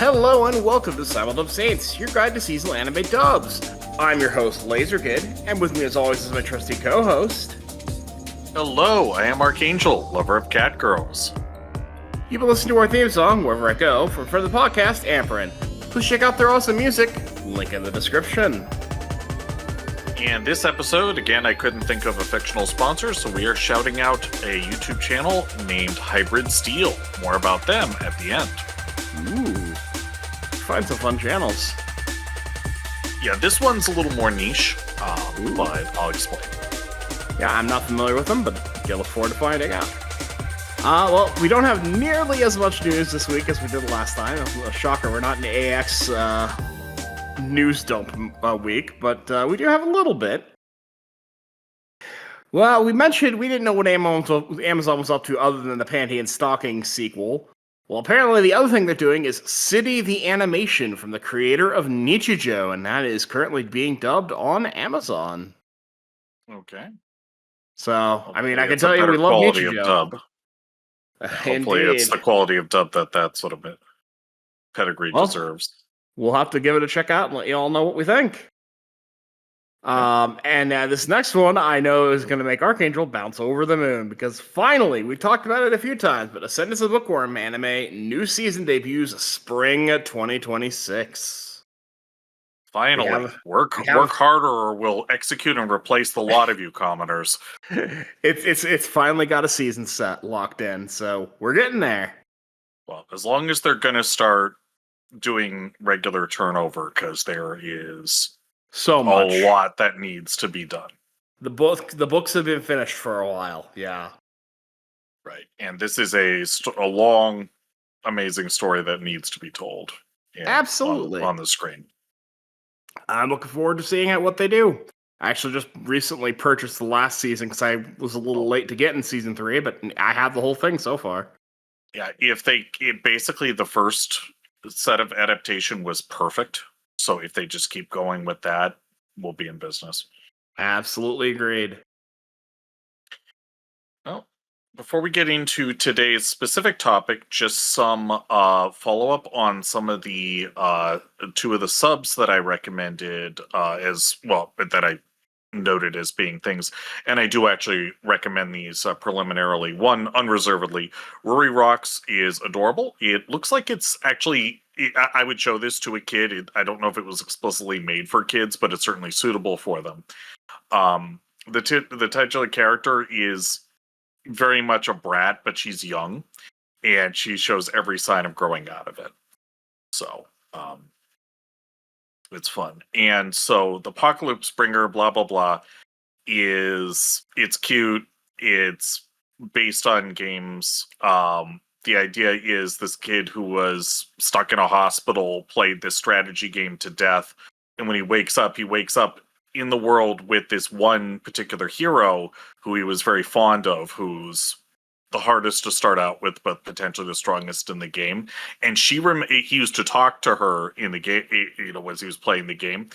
Hello and welcome to Simuldub Saints, your guide to seasonal anime dubs. I'm your host, LaserKid, and with me as always is my trusty co-host. Hello, I am Archangel, lover of cat girls. You've been listening to our theme song, Wherever I Go, from the podcast, Ampren. Please check out their awesome music, link in the description. And this episode, again, I couldn't think of a fictional sponsor, so we are shouting out a YouTube channel named Hybridsteel. More about them at the end. Ooh, find some fun channels. Yeah, this one's a little more niche, but I'll explain. Yeah, I'm not familiar with them, but I look forward to finding out. Well, we don't have nearly as much news this week as we did last time. A shocker, we're not in the AX news dump week, but we do have a little bit. Well, we mentioned we didn't know what Amazon was up to other than the Panty and Stocking sequel. Well, apparently the other thing they're doing is City the Animation from the creator of Nichijou, and that is currently being dubbed on Amazon. Okay. So, I mean, I can tell you we love Nichijou. Dub. Hopefully it's the quality of dub that sort of pedigree deserves. We'll have to give it a check out and let you all know what we think. And this next one I know is going to make Archangel bounce over the moon because finally, we talked about it a few times, but Ascendance of Bookworm anime new season debuts spring 2026. Finally, work harder or we'll execute and replace the lot of you commoners. It's finally got a season set locked in, so we're getting there. Well, as long as they're going to start doing regular turnover, because there is so much, a lot that needs to be done. The books have been finished for a while, yeah. Right, and this is a long, amazing story that needs to be told. Absolutely on the screen. I'm looking forward to seeing what they do. I actually just recently purchased the last season because I was a little late to get in season 3, but I have the whole thing so far. Yeah, basically the first set of adaptation was perfect. So if they just keep going with that, we'll be in business. Absolutely agreed. Well, before we get into today's specific topic, just some follow-up on some of the two of the subs that I recommended that I noted as being things. And I do actually recommend these preliminarily. One, unreservedly, Ruri Rocks is adorable. It looks like it's actually... I would show this to a kid. I don't know if it was explicitly made for kids, but it's certainly suitable for them. The titular character is very much a brat, but she's young, and she shows every sign of growing out of it. So, it's fun. And so, the Apocalypse Bringer, blah, blah, blah, it's cute. It's based on games. The idea is this kid who was stuck in a hospital played this strategy game to death. And when he wakes up in the world with this one particular hero who he was very fond of, who's the hardest to start out with, but potentially the strongest in the game. And he used to talk to her in the game, as he was playing the game.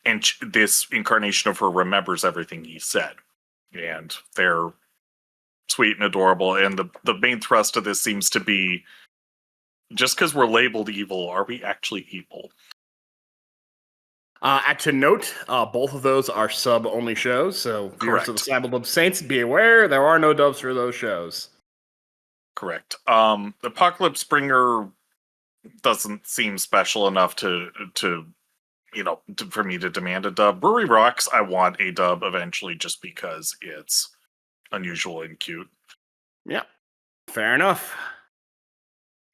And this incarnation of her remembers everything he said. And they're sweet and adorable, and the main thrust of this seems to be, just because we're labeled evil, are we actually evil? To note, both of those are sub-only shows, so viewers of the Simuldub Saints, be aware, there are no dubs for those shows. Correct. The Apocalypse Bringer doesn't seem special enough for me to demand a dub. Ruri Rocks, I want a dub eventually, just because it's unusual and cute. Yeah, fair enough.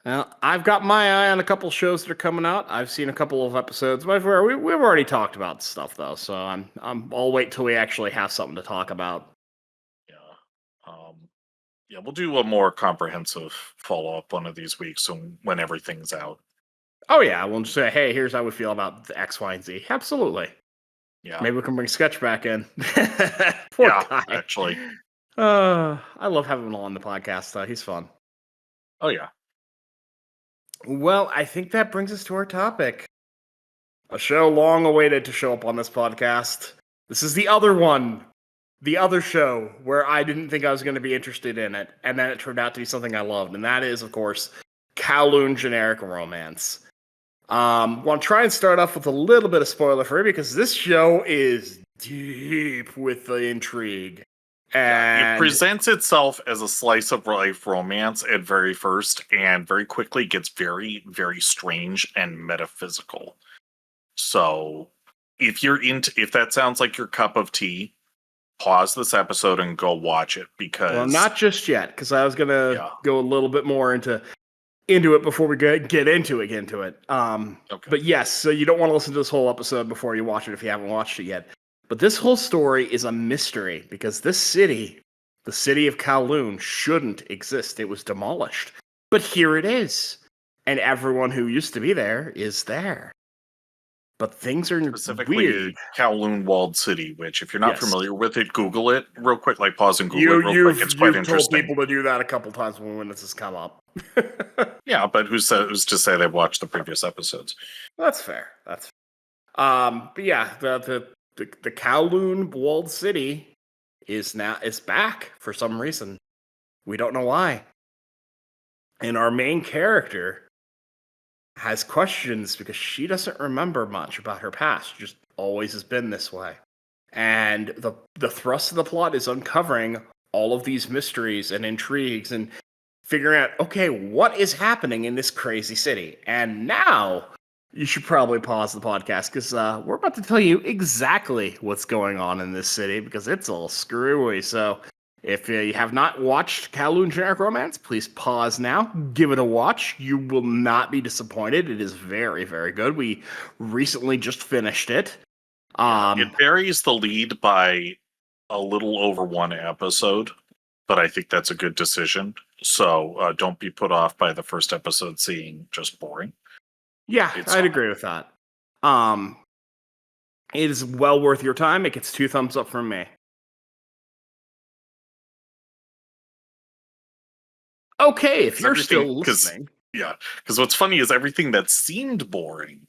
Well, I've got my eye on a couple shows that are coming out. I've seen a couple of episodes. We've already talked about stuff though, so I'll wait till we actually have something to talk about. Yeah, we'll do a more comprehensive follow-up one of these weeks when everything's out. Oh yeah, we'll just say, hey, here's how we feel about the X, Y, and Z. Absolutely. Yeah. Maybe we can bring Sketch back in. Poor guy. Actually. I love having him on the podcast. He's fun. Oh, yeah. Well, I think that brings us to our topic. A show long awaited to show up on this podcast. This is the other one. The other show where I didn't think I was going to be interested in it, and then it turned out to be something I loved. And that is, of course, Kowloon Generic Romance. Want to try and start off with a little bit of spoiler free because this show is deep with the intrigue. Yeah, it And presents itself as a slice of life romance at very first, and very quickly gets very, very strange and metaphysical. So, if that sounds like your cup of tea, pause this episode and go watch it well, because not just yet, because I was gonna yeah, go a little bit more into it before we get into it. okay, But yes, so you don't want to listen to this whole episode before you watch it if you haven't watched it yet. But this whole story is a mystery because this city, the city of Kowloon, shouldn't exist. It was demolished. But here it is. And everyone who used to be there is there. But things are weird. specifically Kowloon Walled City, which if you're not Yes. familiar with it, Google it real quick, like pause and Google it real quick. It's quite You've told interesting. people to do that a couple times when this has come up. Yeah, but who's to say they've watched the previous episodes? That's fair. That's fair. But yeah, the Kowloon walled city is back for some reason. We don't know why. And our main character has questions because she doesn't remember much about her past. She just always has been this way. And the thrust of the plot is uncovering all of these mysteries and intrigues and figuring out, okay, what is happening in this crazy city? And now you should probably pause the podcast because we're about to tell you exactly what's going on in this city because it's all screwy. So if you have not watched Kowloon Generic Romance, please pause now. Give it a watch. You will not be disappointed. It is very, very good. We recently just finished it. It varies the lead by a little over one episode, but I think that's a good decision. So don't be put off by the first episode seeing just boring. Yeah, It's I'd fine. agree with that. It is well worth your time. It gets 2 thumbs up from me. Okay, if you're still listening. Yeah, because what's funny is everything that seemed boring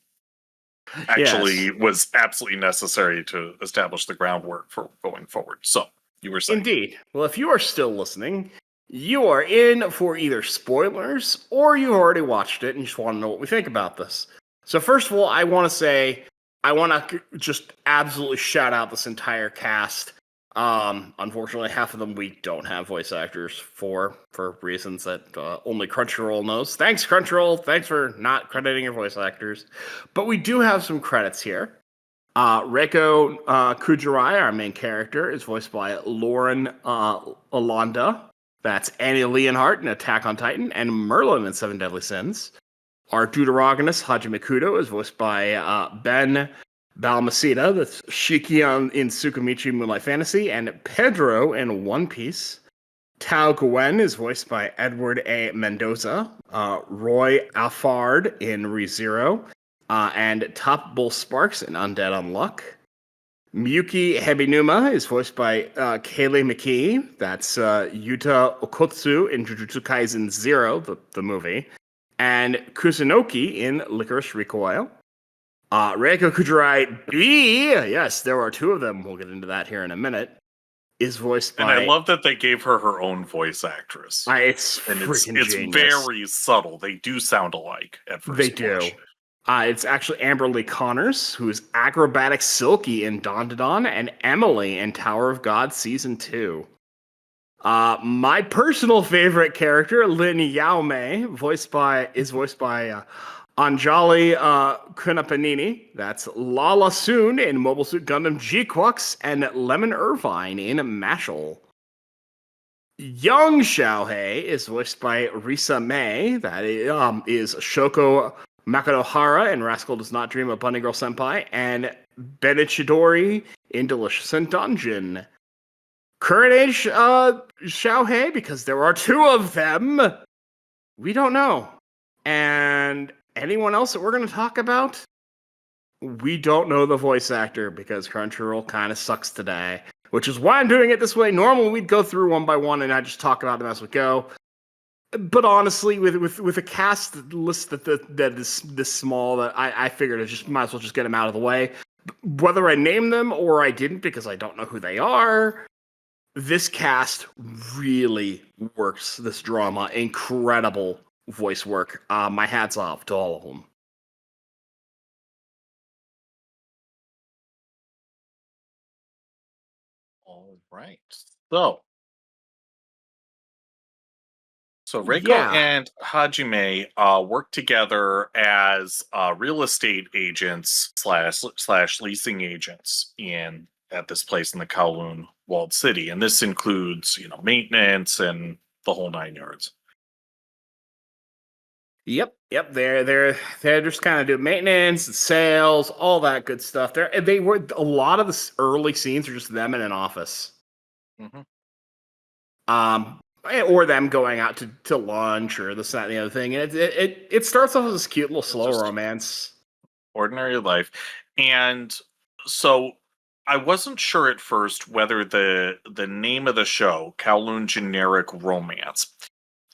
actually was absolutely necessary to establish the groundwork for going forward. So you were saying. Indeed. Well, if you are still listening, you are in for either spoilers or you already watched it and you just want to know what we think about this. So first of all, I want to just absolutely shout out this entire cast. Unfortunately, half of them we don't have voice actors for reasons that only Crunchyroll knows. Thanks, Crunchyroll. Thanks for not crediting your voice actors. But we do have some credits here. Reiko Kujirai, our main character, is voiced by Lauren Alonda. That's Annie Leonhardt in Attack on Titan and Merlin in Seven Deadly Sins. Our deuteragonist, Hajime Kudo, is voiced by Ben Balmaceda. That's Shiki in Tsukimichi Moonlight Fantasy and Pedro in One Piece. Tao Gwen is voiced by Edward A. Mendoza. Roy Alfard in ReZero. And Top Bull Sparks in Undead Unluck. Miyuki Hebinuma is voiced by Kaylee McKee. That's Yuta Okotsu in Jujutsu Kaisen 0, the movie. And Kusunoki in Licorice Recoil. Reiko Kujirai B, yes, there are 2 of them. We'll get into that here in a minute. Is voiced by. And I love that they gave her own voice actress. It's very subtle. They do sound alike at first. They do. It's actually Amber Lee Connors, who is acrobatic Silky in Don and Emily in Tower of God Season 2. My personal favorite character, Lin Yaomei, is voiced by Anjali Kunapanini. That's Lala Soon in Mobile Suit Gundam G-Quux and Lemon Irvine in Mashal. Young Xiaohei is voiced by Risa Mei. That is Shoko Makonohara in Rascal Does Not Dream of Bunny Girl Senpai, and Benichidori in Delicious in Dungeon. Current age Xiaohei, because there are 2 of them, we don't know. And anyone else that we're going to talk about, we don't know the voice actor because Crunchyroll kind of sucks today, which is why I'm doing it this way. Normally we'd go through one by one and I just talk about them as we go. But honestly, with a cast list that is this small, that I figured I just might as well just get them out of the way. Whether I name them or I didn't because I don't know who they are, this cast really works this drama. Incredible voice work. My hat's off to all of them. All right. So, so Reiko Yeah. and Hajime work together as real estate agents slash leasing agents in at this place in the Kowloon walled city, and this includes maintenance and the whole nine yards. Yep. They're just kind of doing maintenance, sales, all that good stuff. They were a lot of the early scenes are just them in an office. Hmm. Or them going out to lunch or this, that, and the other thing. And it starts off as this cute little It's slow just romance. ordinary life, and so I wasn't sure at first whether the name of the show, Kowloon Generic Romance,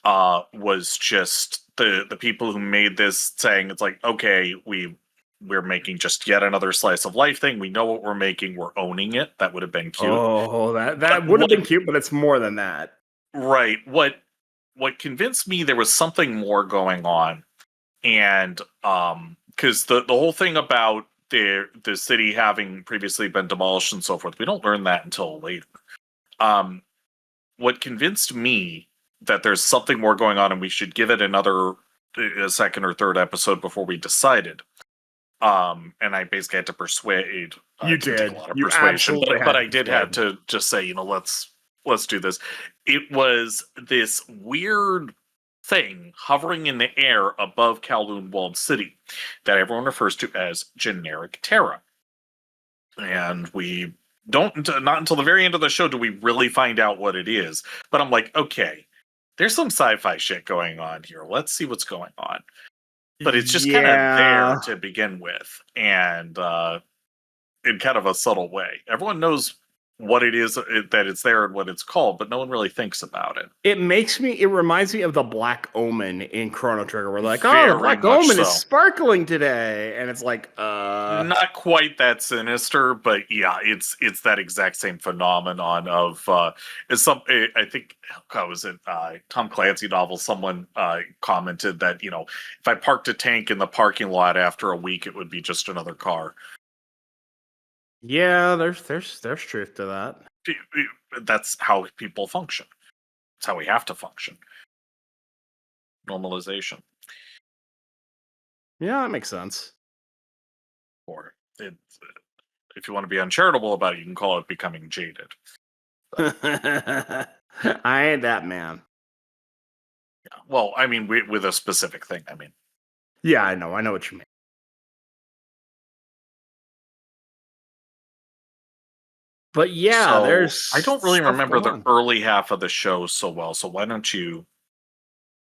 was just the people who made this saying it's like, okay, we're making just yet another slice of life thing. We know what we're making. We're owning it. That would have been cute. Oh, that But that would have been cute, but it's more than that. right, what convinced me there was something more going on, and because the whole thing about the city having previously been demolished and so forth, we don't learn that until later. Um, what convinced me that there's something more going on and we should give it another a second or third episode before we decided. And I basically had to persuade. You It didn't take a did. lot of You persuasion, absolutely but had I to did have persuade. to just say, let's do this. It was this weird thing hovering in the air above Kowloon Walled City that everyone refers to as generic Terra. And we don't not until the very end of the show do we really find out what it is. But I'm like, okay, there's some sci-fi shit going on here. Let's see what's going on. But it's just kind of there Yeah. to begin with, and in kind of a subtle way. Everyone knows what it is that it's there and what it's called, but no one really thinks about it. It reminds me of the Black Omen in Chrono Trigger. We're like, oh, the Very Black much Omen is so. sparkling today. And it's like, Not quite that sinister, but yeah, it's that exact same phenomenon of it's some. I think how was it Tom Clancy novel? Someone commented that if I parked a tank in the parking lot after a week, it would be just another car. yeah, there's truth to that. That's how people function. It's how we have to function. Normalization, Yeah, that makes sense. or if you want to be uncharitable about it, you can call it becoming jaded. I ain't that man. Yeah. Well, I mean, with a specific thing. I mean, Yeah, I know what you mean. But yeah, so there's I don't really stuff remember going the on. early half of the show so well. So why don't you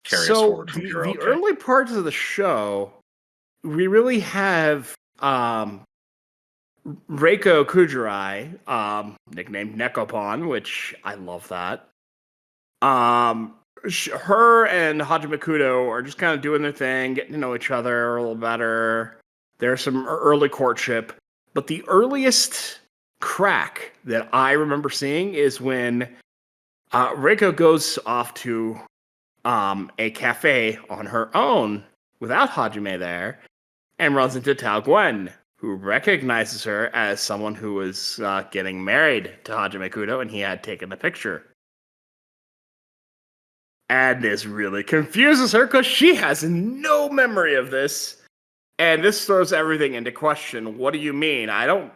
carry us So forward from here? the Okay. early parts of the show, we really have Reiko Kujirai, nicknamed Nekopon, which I love that. Her and Hajime Kudo are just kind of doing their thing, getting to know each other a little better. There's some early courtship, but the earliest crack that I remember seeing is when Reiko goes off to a cafe on her own without Hajime there and runs into Tao Gwen, who recognizes her as someone who was getting married to Hajime Kudo, and he had taken a picture. And this really confuses her because she has no memory of this. And this throws everything into question. What do you mean?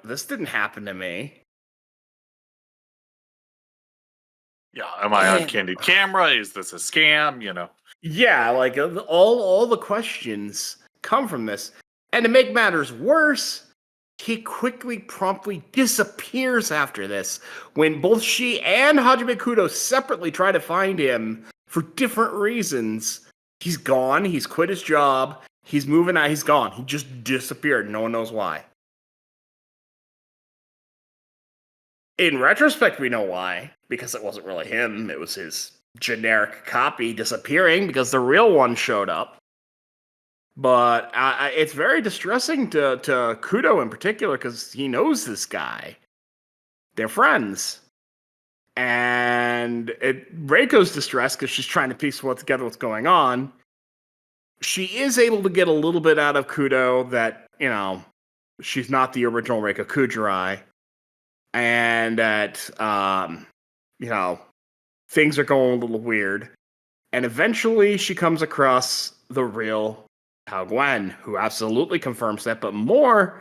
This didn't happen to me. Yeah. Am I on And candid camera? Is this a scam? yeah, like all the questions come from this. And to make matters worse, he quickly, promptly disappears after this when both she and Hajime Kudo separately try to find him for different reasons. He's gone. He's quit his job. He's moving out. He's gone. He just disappeared. No one knows why. In retrospect, we know why. Because it wasn't really him. It was his generic copy disappearing because the real one showed up. But it's very distressing to Kudo in particular because he knows this guy. They're friends. And Reiko's distressed because she's trying to piece together what's going on. She is able to get a little bit out of Kudo that, she's not the original Reiko Kujirai. and that things are going a little weird. And eventually she comes across the real Tao Gwen, who absolutely confirms that. But more,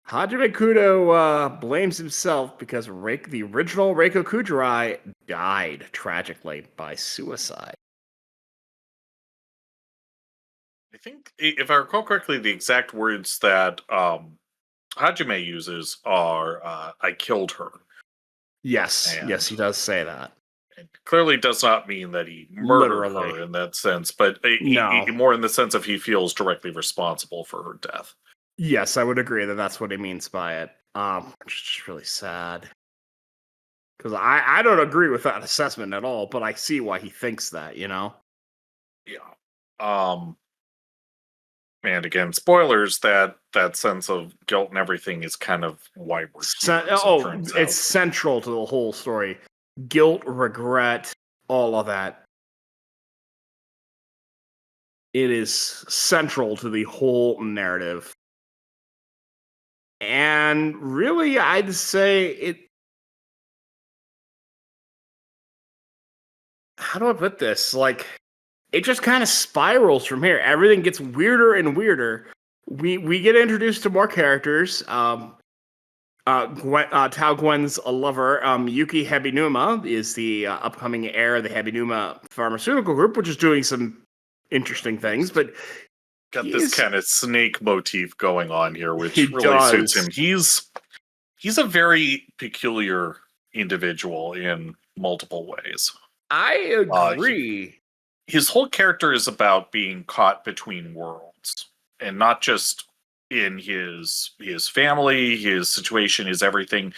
Hajime Kudo blames himself because the original Reiko Kujirai died tragically by suicide. I think, if I recall correctly, the exact words that Hajime uses are "I killed her," Yes, and yes, he does say that. it clearly does not mean that he murdered Literally. her in that sense, but No. more in the sense of he feels directly responsible for her death. Yes, I would agree that that's what he means by it. Which is really sad. Because I don't agree with that assessment at all, but I see why he thinks that, Yeah. Um, and again, spoilers, that sense of guilt and everything is kind of why we're here, as it turns It's out. central to the whole story. Guilt, regret, all of that. It is central to the whole narrative. And really, I'd say it. How do I put this? Like, it just kind of spirals from here. Everything gets weirder and weirder. We get introduced to more characters. Tao Gwen's lover, Yuki Hebinuma, is the upcoming heir of the Hebinuma Pharmaceutical Group, which is doing some interesting things. But Got this he's kind of snake motif going on here, he which really suits does. him. He's a very peculiar individual in multiple ways. I He, agree. his whole character is about being caught between worlds, and not just in his family, his situation, his everything.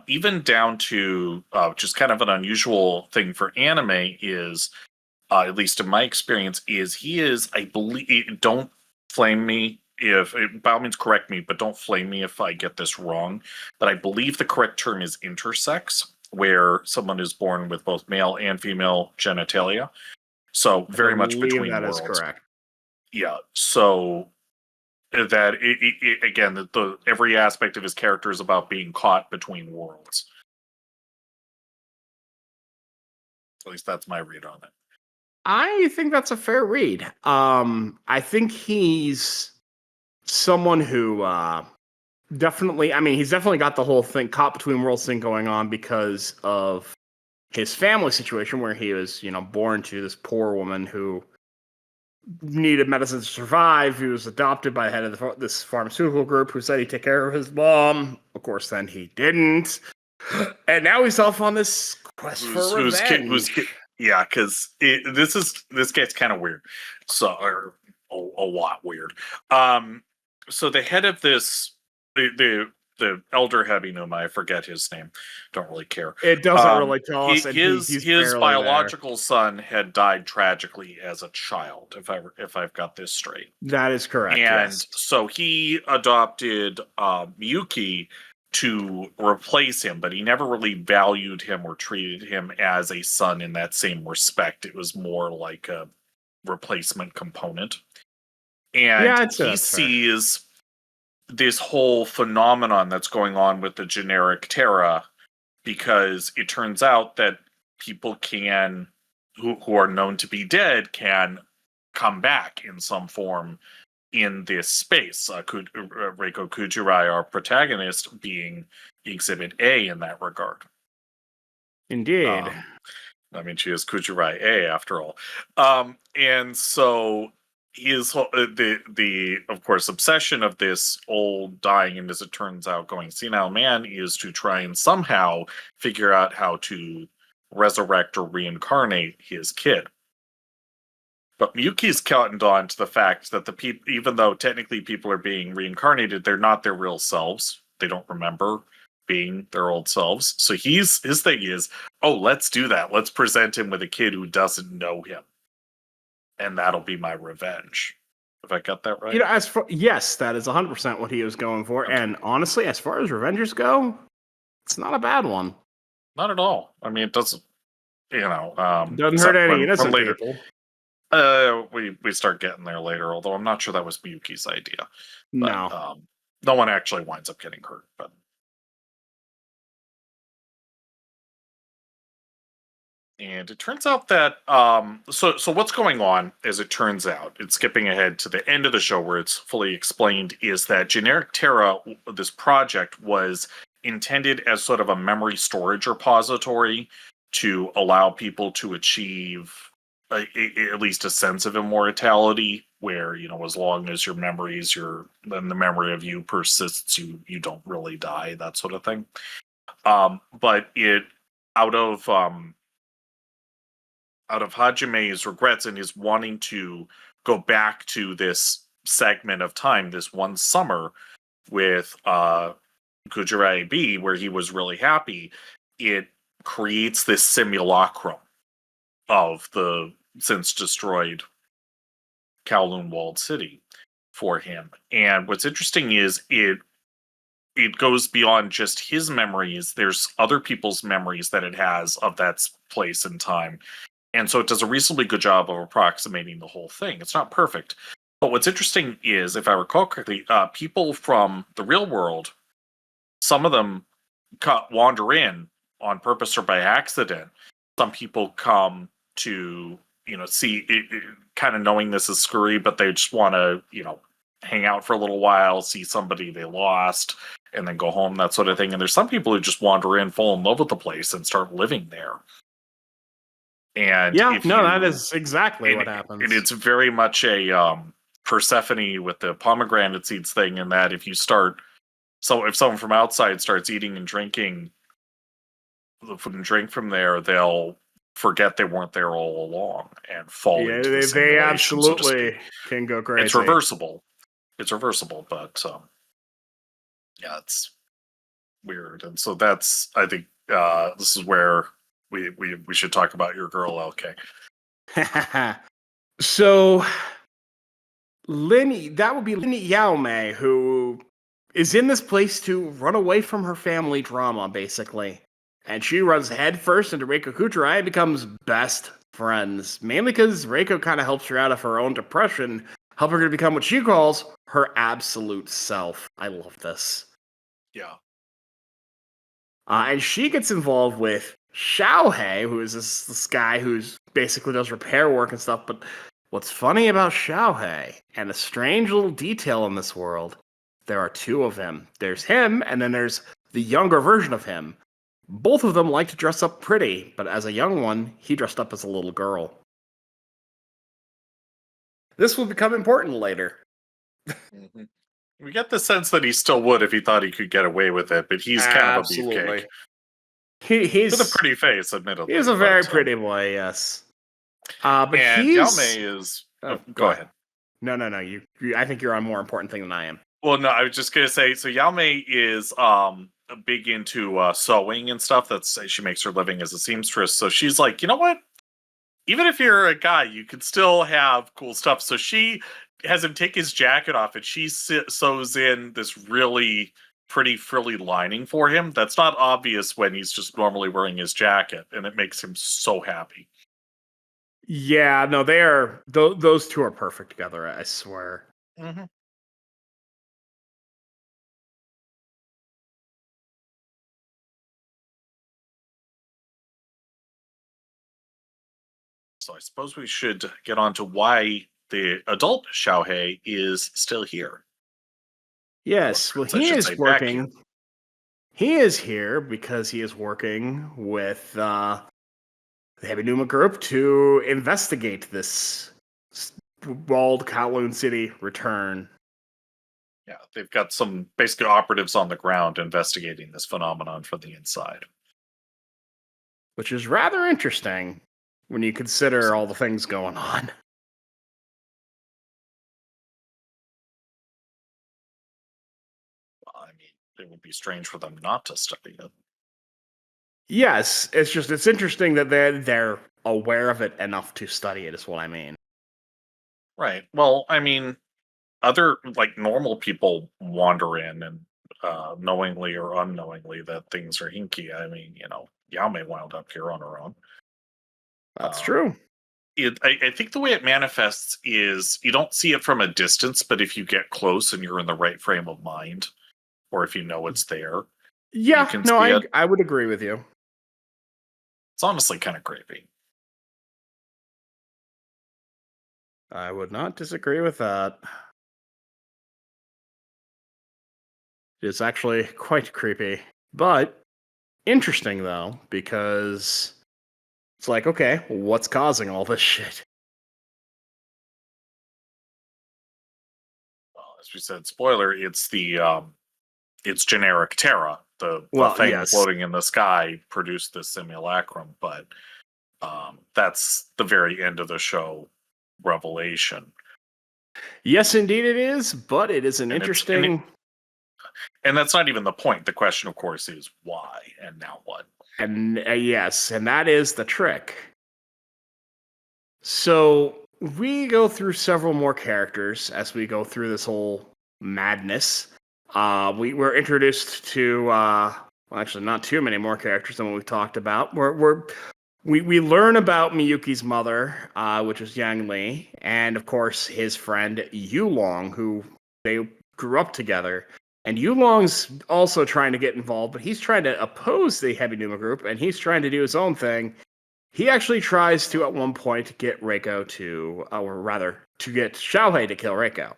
Even down to just kind of an unusual thing for anime is, at least in my experience, is he is, I believe, don't flame me if, by all means correct me, but don't flame me if I get this wrong. But I believe the correct term is intersex, where someone is born with both male and female genitalia. So I very much believe between that is worlds. correct. Yeah. So that again, the every aspect of his character is about being caught between worlds. At least that's my read on it. I think that's a fair read. I think he's someone who definitely. I mean, he's definitely got the whole thing caught between worlds thing going on because of his family situation, where he was, born to this poor woman who needed medicine to survive. He was adopted by the head of this pharmaceutical group, who said he'd take care of his mom. Of course, then he didn't, and now he's off on this quest for revenge. Yeah, because this gets kind of weird. So, or a lot weird. So the head of this, the elder Hebinuma, I forget his name. Don't really care. It doesn't really tell us, and he's His barely there. biological son had died tragically as a child, if I've got this straight. That is correct. And Yes. so he adopted Miyuki to replace him, but he never really valued him or treated him as a son in that same respect. It was more like a replacement component. And Yeah, he that's fair. sees this whole phenomenon that's going on with the generic Terra, because it turns out that people who are known to be dead can come back in some form in this space. Reiko Kujirai, our protagonist, being Exhibit A in that regard. Indeed. I mean, she is Kujirai A after all. And so his the of course obsession of this old dying and, as it turns out, going senile man is to try and somehow figure out how to resurrect or reincarnate his kid. But Miyuki's cottoned on to the fact that the people, even though technically people are being reincarnated, they're not their real selves. They don't remember being their old selves. So his thing is, oh, let's do that. Let's present him with a kid who doesn't know him, and that'll be my revenge. Have I got that right? Yes, that is 100% what he was going for. Okay. And honestly, as far as revengers go, it's not a bad one. Not at all. I mean, it doesn't. Doesn't hurt Except any when innocent later. people. We start getting there later, although I'm not sure that was Miyuki's idea. But No. no one actually winds up getting hurt. But And it turns out that so what's going on, as it turns out, it's skipping ahead to the end of the show where it's fully explained, is that Generic Terra, this project, was intended as sort of a memory storage repository to allow people to achieve at least a sense of immortality, where, you know, as long as your memories, then the memory of you persists, you don't really die, that sort of thing. But it out of Hajime's regrets and his wanting to go back to this segment of time, this one summer with Kujirai B, where he was really happy, it creates this simulacrum of the since destroyed Kowloon walled city for him. And what's interesting is it goes beyond just his memories. There's other people's memories that it has of that place and time. And so it does a reasonably good job of approximating the whole thing. It's not perfect. But what's interesting is, if I recall correctly, people from the real world, some of them wander in on purpose or by accident. Some people come to, you know, see it, kind of knowing this is screwy, but they just want to, you know, hang out for a little while, see somebody they lost, and then go home, that sort of thing. And there's some people who just wander in, fall in love with the place, and start living there. And yeah, that is exactly what happens. And it's very much a Persephone with the pomegranate seeds thing, in that if someone from outside starts eating and drinking the food and drink from there, they'll forget they weren't there all along and fall into the simulation. They absolutely can go crazy. It's reversible. But yeah, it's weird. And so that's, I think, this is where we should talk about your girl, LK. So, that would be Lin Yaomei, who is in this place to run away from her family drama, basically. And she runs headfirst into Reiko Kujirai and becomes best friends. Mainly because Reiko kind of helps her out of her own depression, help her to become what she calls her absolute self. I love this. Yeah. And she gets involved with Xiaohei, who is this guy who's basically does repair work and stuff. But what's funny about Xiaohei, and a strange little detail in this world, there are two of him. There's him, and then there's the younger version of him. Both of them like to dress up pretty, but as a young one, he dressed up as a little girl. This will become important later. Mm-hmm. We get the sense that he still would if he thought he could get away with it, but he's kind of a beefcake. He's with a pretty face, admittedly. He's a very pretty boy, yes. But and Yaomei is... go ahead. No. I think you're on a more important thing than I am. Well, no, I was just going to say, so Yaomei is big into sewing and stuff. She makes her living as a seamstress. So she's like, you know what? Even if you're a guy, you could still have cool stuff. So she has him take his jacket off, and she sews in this really pretty frilly lining for him that's not obvious when he's just normally wearing his jacket, and it makes him so happy. Yeah, no, those two are perfect together, I swear. Mm-hmm. So I suppose we should get on to why the adult Xiaohei is still here. Yes, well, he is working. He is here because he is working with the Hebinuma Group to investigate this walled Kowloon City return. Yeah, they've got some basically operatives on the ground investigating this phenomenon from the inside. Which is rather interesting when you consider all the things going on. I mean, it would be strange for them not to study it. Yes, it's interesting that they're aware of it enough to study it, is what I mean. Right. Well, I mean, other, like, normal people wander in and knowingly or unknowingly that things are hinky. I mean, you know, Yaomei wound up here on her own. That's true. I think the way it manifests is you don't see it from a distance, but if you get close and you're in the right frame of mind, or if you know it's there, yeah, no, I would agree with you. It's honestly kind of creepy. I would not disagree with that. It's actually quite creepy. But interesting, though, because it's like, okay, what's causing all this shit? Well, as we said, spoiler, it's generic Terra. The Well, thing yes. floating in the sky produced this simulacrum, but that's the very end of the show revelation. Yes, indeed it is, but it is an And interesting... and that's not even the point. The question, of course, is why and now what? And yes, and that is the trick. So we go through several more characters as we go through this whole madness. We're introduced to well, actually not too many more characters than what we talked about. We learn about Miyuki's mother, which is Yang Li, and of course his friend Yulong, who they grew up together. And Yulong's also trying to get involved, but he's trying to oppose the Heavy Numa group, and he's trying to do his own thing. He actually tries to, at one point, get Reiko to, or rather, to get Xiaohei to kill Reiko.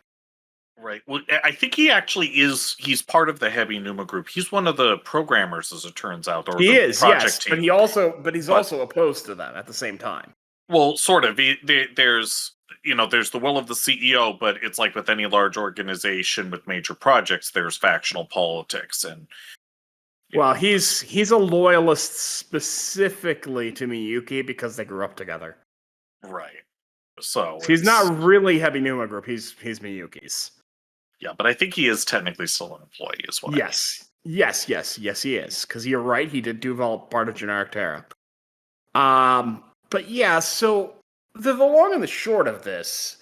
Right. Well, I think he actually is. He's part of the Heavy Numa group. He's one of the programmers, as it turns out, or He the is, project yes, team. but he's also opposed to them at the same time. Well, sort of. There's there's the will of the CEO, but it's like with any large organization with major projects, there's factional politics, and well, he's a loyalist specifically to Miyuki because they grew up together. right. So he's not really Heavy Numa group. He's Miyuki's. Yeah, but I think he is technically still an employee as well. Yes, he is. Because you're right, he did develop part of Generic Terra. But yeah, so the long and the short of this,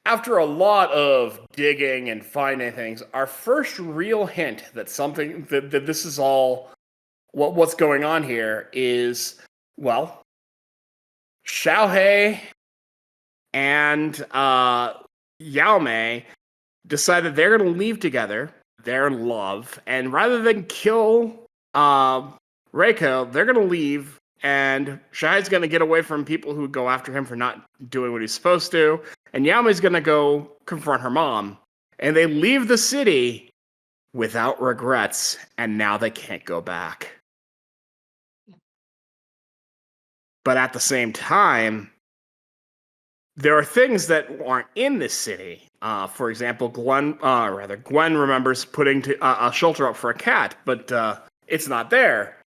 after a lot of digging and finding things, our first real hint that something that this is all what's going on here is, well, Xiaohei and Yao Mei decide they're going to leave together. They're in love, and rather than kill Reiko, they're going to leave. And Shai's going to get away from people who go after him for not doing what he's supposed to. And Yamei's going to go confront her mom. And they leave the city without regrets. And now they can't go back. But at the same time, there are things that aren't in this city. For example, Gwen remembers putting a shelter up for a cat, but it's not there.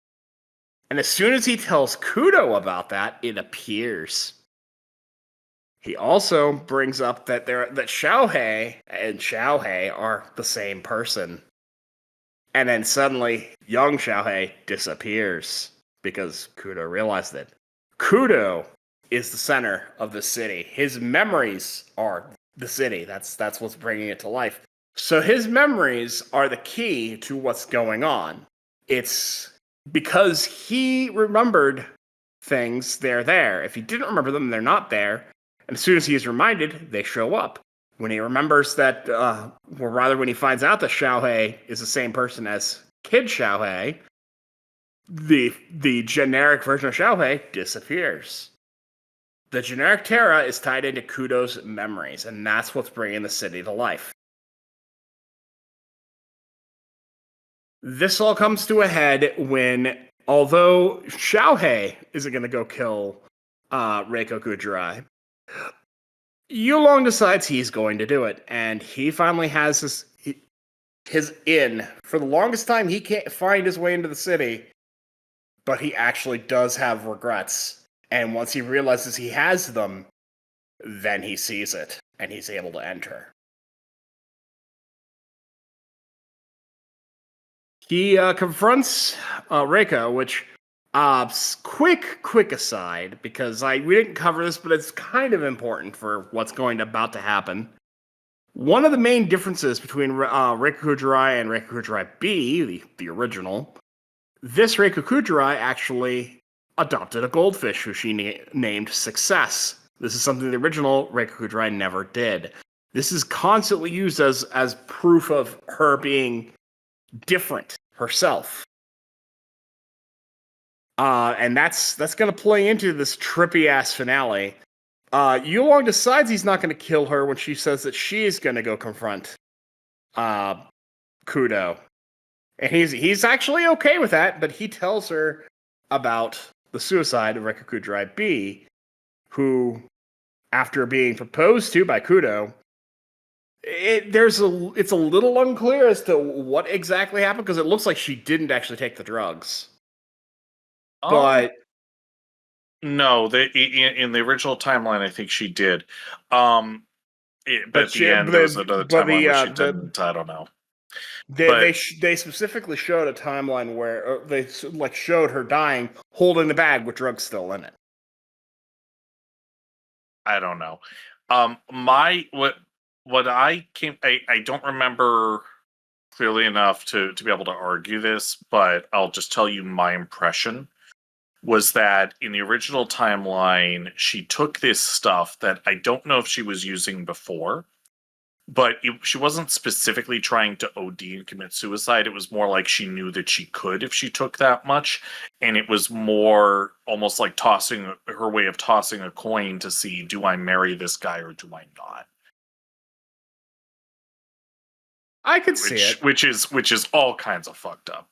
And as soon as he tells Kudo about that, it appears. He also brings up that Xiaohei and Xiaohei are the same person. And then suddenly, young Xiaohei disappears because Kudo realized it. Kudo is the center of the city. His memories are the city. That's what's bringing it to life. So his memories are the key to what's going on. It's because he remembered things, they're there. If he didn't remember them, they're not there. And as soon as he is reminded, they show up. When he remembers that, or rather when he finds out that Xiaohei is the same person as Kid Xiaohei, the generic version of Xiaohei disappears. The generic Terra is tied into Kudo's memories, and that's what's bringing the city to life. This all comes to a head when, although Xiaohei isn't going to go kill Reiko Kujirai, Yulong decides he's going to do it, and he finally has his in. For the longest time, he can't find his way into the city, but he actually does have regrets. And once he realizes he has them, then he sees it, and he's able to enter. He confronts Reiko, which, quick aside, because we didn't cover this, but it's kind of important for what's about to happen. One of the main differences between Reiko Kujirai and Reiko Kujirai B, the original, this Reiko Kujirai actually adopted a goldfish who she named Success. This is something the original Reiko Kujirai never did. This is constantly used as proof of her being different herself. And that's going to play into this trippy ass finale. Yulong decides he's not going to kill her when she says that she's going to go confront Kudo. And he's actually okay with that, but he tells her about the suicide of Rekukujirai B, who, after being proposed to by Kudo, it's a little unclear as to what exactly happened, because it looks like she didn't actually take the drugs. But no, in the original timeline, I think she did. But at the end, there was another timeline where she didn't. I don't know. They specifically showed a timeline where they showed her dying, holding the bag with drugs still in it. I don't know. What I don't remember clearly enough to be able to argue this, but I'll just tell you my impression was that in the original timeline, she took this stuff that I don't know if she was using before, but she wasn't specifically trying to OD and commit suicide. It was more like she knew that she could if she took that much, and it was more almost like her way of tossing a coin to see, do I marry this guy or do I not? I could see it, which is all kinds of fucked up.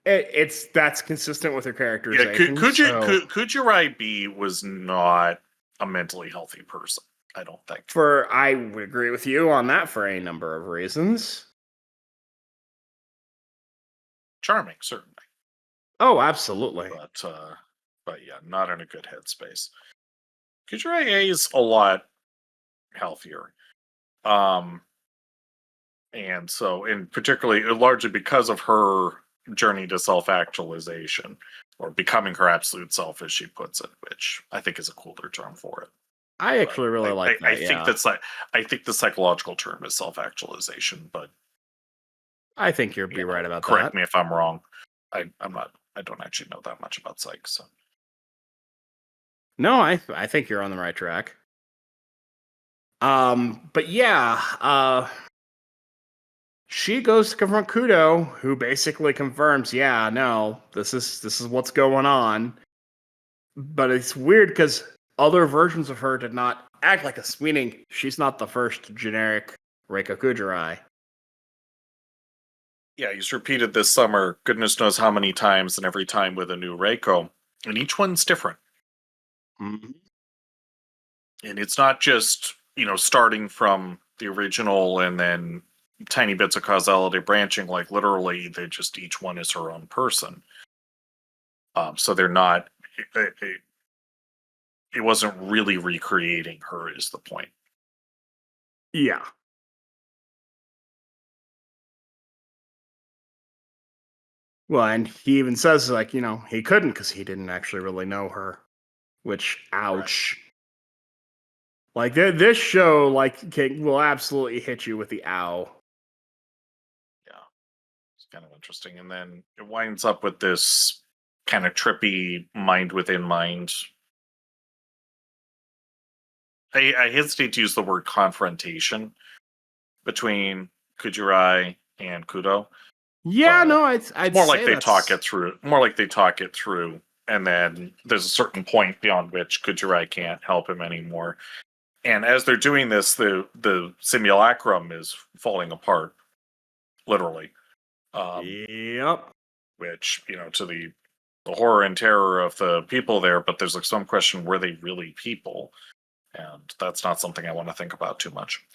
That's consistent with her characterization. Yeah, Kujirai B was not a mentally healthy person, I don't think. I would agree with you on that for a number of reasons. Charming, certainly. Oh, absolutely. But yeah, not in a good headspace. Kujirai A is a lot healthier. And particularly largely because of her journey to self-actualization, or becoming her absolute self, as she puts it, which I think is a cooler term for it. I actually really like that. I think the psychological term is self-actualization, but I think you'll be right about that. Correct me if I'm wrong. I don't actually know that much about psych, so. No, I think you're on the right track. But yeah, she goes to confront Kudo, who basically confirms, yeah, no, this is what's going on. But it's weird because other versions of her did not act like this, meaning she's not the first generic Rekukujirai. Yeah, he's repeated this summer, goodness knows how many times, and every time with a new Reiko, and each one's different. Mm-hmm. And it's not just, starting from the original and then tiny bits of causality branching, like literally each one is her own person. So they're not, it wasn't really recreating her, is the point. Yeah. Well, and he even says, he couldn't because he didn't actually really know her. Which, ouch. Right. Like, this show, will absolutely hit you with the ow. Yeah. It's kind of interesting. And then it winds up with this kind of trippy mind within mind. I hesitate to use the word confrontation between Kujirai and Kudo. Yeah, no, I'd more like they talk it through. More like they talk it through, and then there's a certain point beyond which Kujirai can't help him anymore. And as they're doing this, the simulacrum is falling apart, literally. Yep. Which, to the horror and terror of the people there, but there's some question: were they really people? And that's not something I want to think about too much.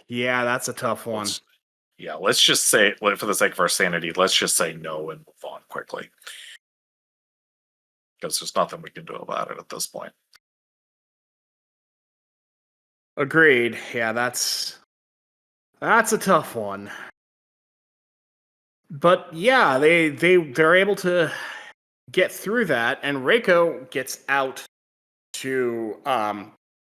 Yeah, that's a tough one. Let's just say, for the sake of our sanity, let's just say no and move on quickly. Because there's nothing we can do about it at this point. Agreed. Yeah, that's a tough one. But yeah, they're able to get through that, and Reiko gets out to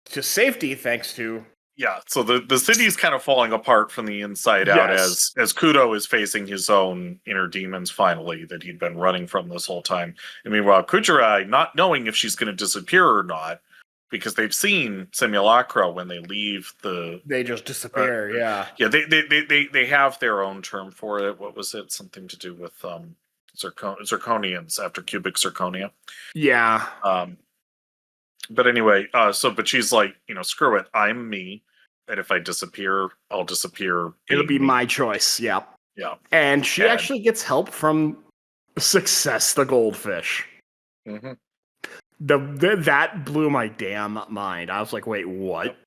safety thanks to. Yeah, so the city's kind of falling apart from the inside out as Kudo is facing his own inner demons finally that he'd been running from this whole time. And meanwhile, Kujirai, not knowing if she's going to disappear or not, because they've seen Simulacra when they leave they just disappear, yeah. Yeah, they have their own term for it. What was it? Something to do with zirconians after cubic zirconia. Yeah. But anyway, but she's like, screw it, I'm me, and if I disappear, I'll disappear It'll being be me. my choice. Yeah. Yeah. And she And actually gets help from Success the Goldfish. mhm. That blew my damn mind. I was like, wait, what? Yep.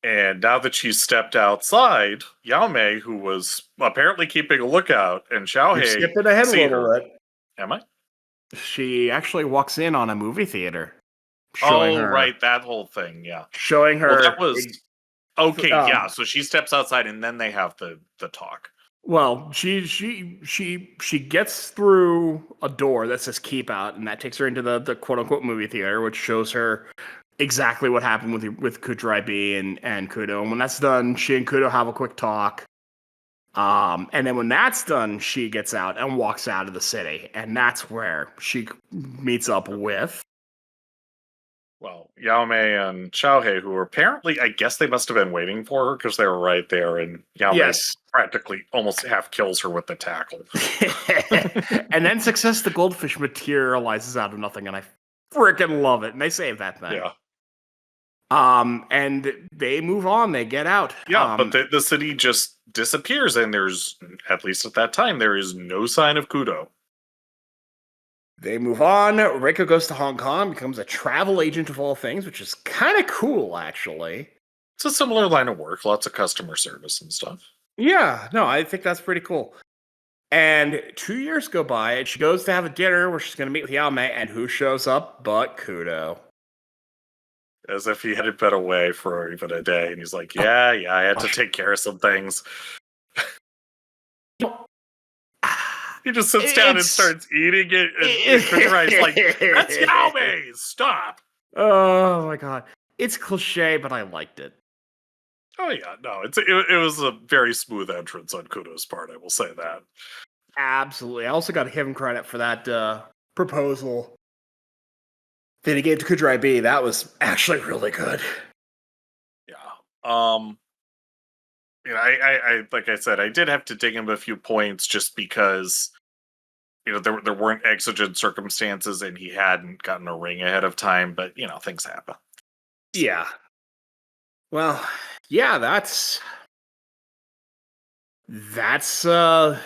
And now that she's stepped outside, Yao Mei, who was apparently keeping a lookout, and You're Xiaohei skipping ahead a see little her. bit. Am I? She actually walks in on a movie theater, Oh, right, that whole thing, yeah. showing Well, her. that was okay, yeah. So she steps outside, and then they have the talk. Well, she gets through a door that says "keep out," and that takes her into the quote unquote movie theater, which shows her exactly what happened with Kuchrai B and Kudo. And when that's done, she and Kudo have a quick talk. And then when that's done, she gets out and walks out of the city, and that's where she meets up with. Well, Yao Mei and Xiaohei, who were apparently, I guess they must have been waiting for her because they were right there, and Yao Mei practically almost half kills her with the tackle. And then Success the Goldfish materializes out of nothing, and I freaking love it. And they save that thing. Yeah. And they move on. They get out. Yeah, but the city just disappears, and there's, at least at that time, there is no sign of Kudo. They move on. Reiko goes to Hong Kong, becomes a travel agent of all things, which is kind of cool, actually. It's a similar line of work, lots of customer service and stuff. Yeah, no, I think that's pretty cool. And 2 years go by, and she goes to have a dinner where she's going to meet with Yao Mei, and who shows up but Kudo? As if he hadn't been away for even a day, and he's like, yeah, I had to take care of some things. He just sits down and starts eating it, and Kuchirai's like, that's Yao Mei, stop! Oh my god. It's cliche, but I liked it. Oh yeah, no, it was a very smooth entrance on Kudo's part, I will say that. Absolutely. I also got to give him credit for that proposal that he gave to Kuchrai B. That was actually really good. Yeah. I like I said, I did have to dig him a few points just because there weren't exigent circumstances and he hadn't gotten a ring ahead of time, but things happen. Yeah. Well, yeah, that's Kowloon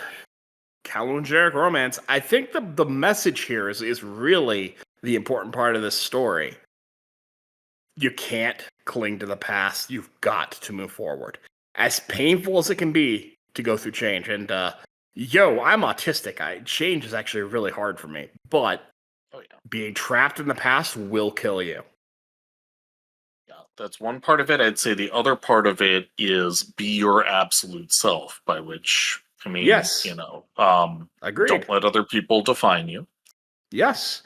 Generic Romance. I think the message here is really the important part of this story. You can't cling to the past. You've got to move forward. As painful as it can be to go through change. And, I'm autistic. Change is actually really hard for me. But being trapped in the past will kill you. Yeah, that's one part of it. I'd say the other part of it is be your absolute self, by which, I mean, yes. Agreed. Don't let other people define you. Yes.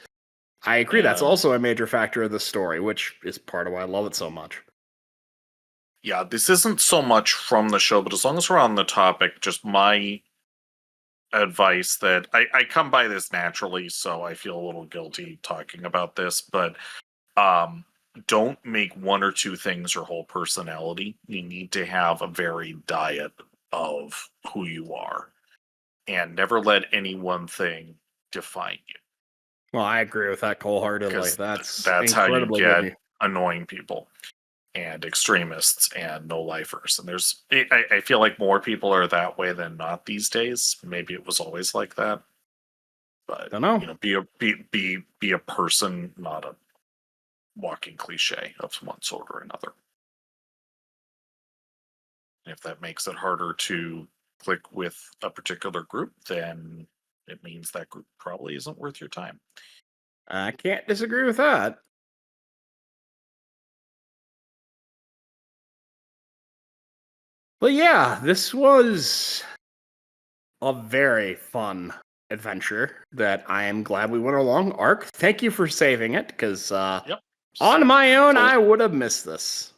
I agree. That's also a major factor of the story, which is part of why I love it so much. Yeah, this isn't so much from the show, but as long as we're on the topic, just my advice that I come by this naturally, so I feel a little guilty talking about this, but don't make one or two things your whole personality. You need to have a varied diet of who you are, and never let any one thing define you. Well, I agree with that wholeheartedly. That's how you get annoying people and extremists and no-lifers. And I feel like more people are that way than not these days. Maybe it was always like that. But don't know. Be a person, not a walking cliche of one sort or another. And if that makes it harder to click with a particular group, then it means that group probably isn't worth your time. I can't disagree with that. But yeah, this was a very fun adventure that I am glad we went along. Ark, thank you for saving it, because on my own, I would have missed this.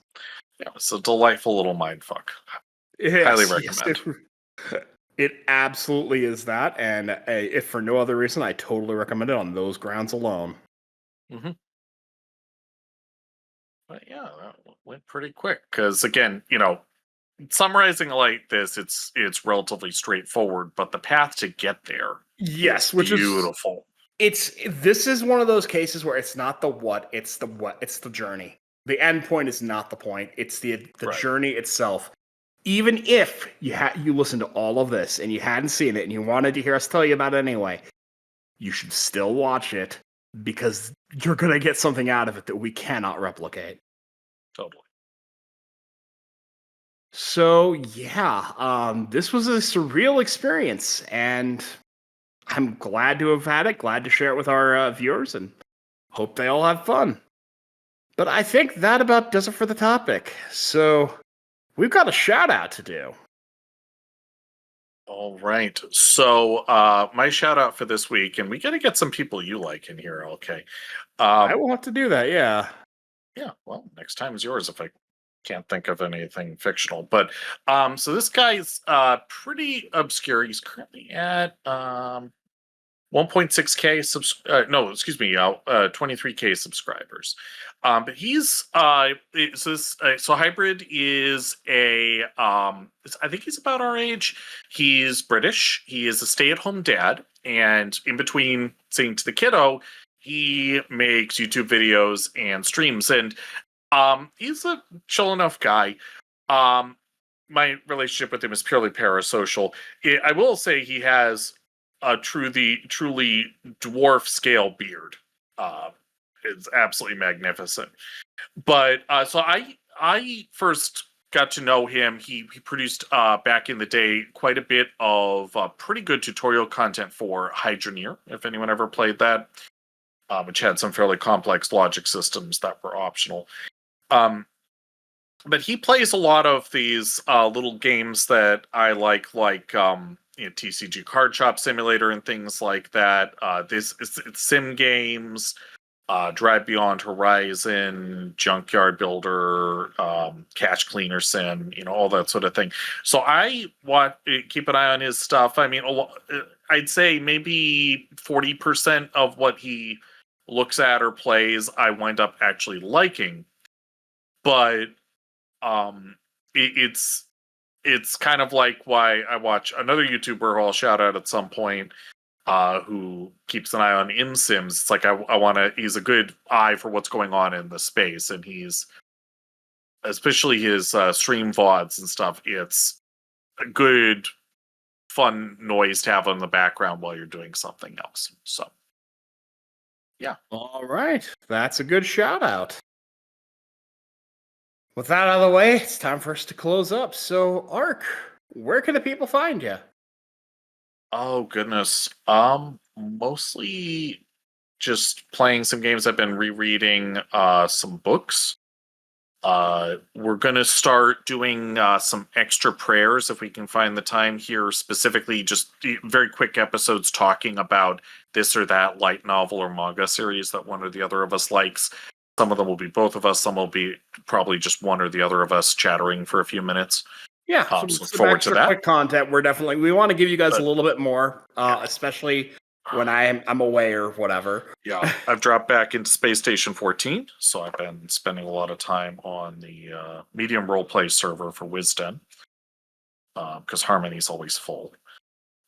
Yeah, it's a delightful little mindfuck. Yes, highly recommend. It absolutely is that, and if for no other reason, I totally recommend it on those grounds alone. Mm-hmm. But yeah, that went pretty quick, because again, summarizing like this, it's relatively straightforward, but the path to get there, yes, which is beautiful. This is one of those cases where it's not the what, it's the what, it's the journey. The end point is not the point, it's the Right. journey itself. Even if you listened to all of this and you hadn't seen it and you wanted to hear us tell you about it anyway, you should still watch it because you're gonna get something out of it that we cannot replicate. Totally. So yeah, this was a surreal experience, and I'm glad to have had it. Glad to share it with our viewers, and hope they all have fun. But I think that about does it for the topic. So we've got a shout out to do. All right. So my shout out for this week, and we got to get some people you like in here. Okay. I will have to do that. Yeah. Yeah. Well, next time is yours if I can't think of anything fictional. But so this guy's pretty obscure. He's currently at 1.6k no, excuse me, 23k subscribers. But he's so Hybrid is I think he's about our age. He's British. He is a stay-at-home dad, and in between saying to the kiddo, he makes YouTube videos and streams, and he's a chill enough guy. My relationship with him is purely parasocial. I will say he has a truly dwarf scale beard. It's absolutely magnificent. But so I first got to know him. He produced back in the day quite a bit of pretty good tutorial content for Hydroneer, if anyone ever played that, which had some fairly complex logic systems that were optional. But he plays a lot of these little games that I like TCG Card Shop Simulator and things like that. It's sim games, Drive Beyond Horizon, Junkyard Builder, Cache Cleaner Sim, all that sort of thing. So I want keep an eye on his stuff. I mean, I'd say maybe 40% of what he looks at or plays, I wind up actually liking. But it's kind of like why I watch another YouTuber who I'll shout out at some point, who keeps an eye on ImSims. It's like he's a good eye for what's going on in the space, and he's, especially his stream VODs and stuff, it's a good, fun noise to have on the background while you're doing something else. So, yeah. All right. That's a good shout out. With that out of the way, it's time for us to close up. So, Ark, where can the people find you? Oh goodness. Mostly just playing some games. I've been rereading some books. We're gonna start doing some extra prayers if we can find the time here, specifically just very quick episodes talking about this or that light novel or manga series that one or the other of us likes. Some of them will be both of us. Some will be probably just one or the other of us chattering for a few minutes. Yeah, So some forward to extra that. quick content. We want to give you guys a little bit more, especially when I'm away or whatever. Yeah, I've dropped back into Space Station 14, so I've been spending a lot of time on the medium roleplay server for Wisden, because Harmony's always full.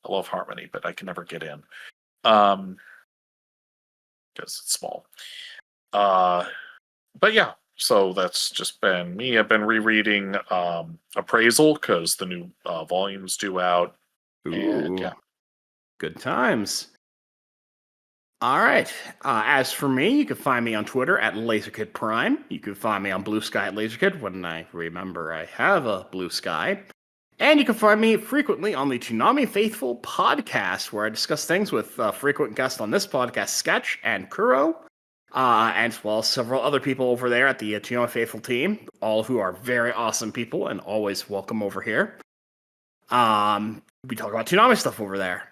I love Harmony, but I can never get in because it's small. But yeah, so that's just been me. I've been rereading Appraisal because the new volume's due out. Ooh, and yeah, good times. All right. As for me, you can find me on Twitter at LaserKidPrime. You can find me on Blue Sky at LaserKid when I remember I have a Blue Sky. And you can find me frequently on the Toonami Faithful podcast, where I discuss things with frequent guests on this podcast, Sketch and Kuro, and as well as several other people over there at the Toonami Faithful team, all who are very awesome people and always welcome over here. We talk about Toonami stuff over there.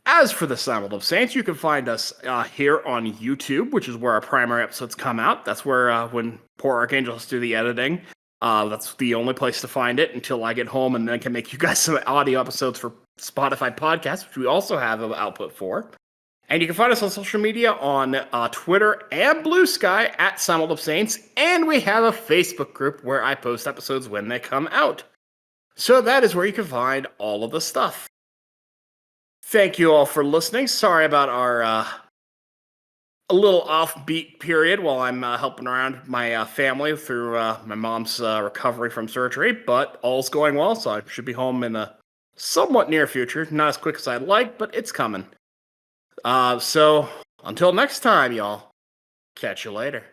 As for the Simuldub Saints, you can find us here on YouTube, which is where our primary episodes come out. That's where, when poor Archangel has to do the editing, that's the only place to find it until I get home and then can make you guys some audio episodes for Spotify podcasts, which we also have an output for. And you can find us on social media on Twitter and Blue Sky at Simuldub Saints, and we have a Facebook group where I post episodes when they come out. So that is where you can find all of the stuff. thank you all for listening. Sorry about our a little offbeat period while I'm helping around my family through my mom's recovery from surgery, but all's going well, so I should be home in the somewhat near future. Not as quick as I'd like, but it's coming. So until next time, y'all. Catch you later.